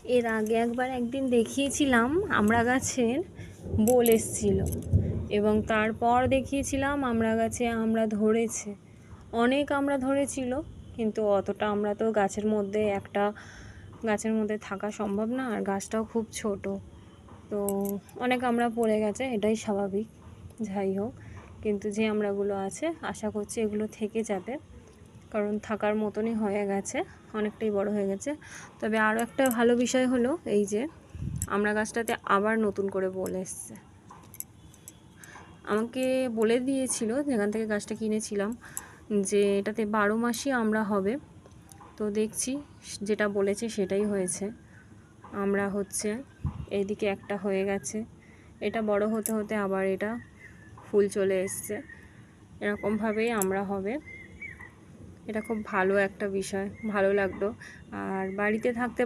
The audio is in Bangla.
এর আগে একদিন দেখিয়েছিলাম আমড়া গাছের বোল এসছিল, এবং তারপর দেখিয়েছিলাম আমড়া গাছে আমড়া ধরেছে, অনেক আমড়া ধরেছিল। কিন্তু অতটা আমরা তো গাছের মধ্যে থাকা সম্ভব না, আর গাছটাও খুব ছোট, তো অনেক আমড়া পড়ে গেছে, এটাই স্বাভাবিক। যাই হোক, কিন্তু যে আমড়াগুলো আছে আশা করছি এগুলো থেকে যাবে, কারণ থাকার মতনই হয়ে গেছে, অনেকটাই বড় হয়ে গেছে। তবে আরও একটা ভালো বিষয় হলো এই যে আমড়া গাছটাতে আবার নতুন করে বোল এসছে। আমাকে বলে দিয়েছিল যেখান থেকে গাছটা কিনেছিলাম যে এটাতে 12 মাসই আমড়া হবে, তো দেখছি যেটা বলেছে সেটাই হয়েছে। আমড়া হচ্ছে, এইদিকে একটা হয়ে গেছে, এটা বড় হতে হতে আবার এটা ফুল চলে এসছে, এরকমভাবেই আমড়া হবে। এটা খুব ভালো একটা বিষয়, ভালো লাগলো। আর বাড়িতে থাকতে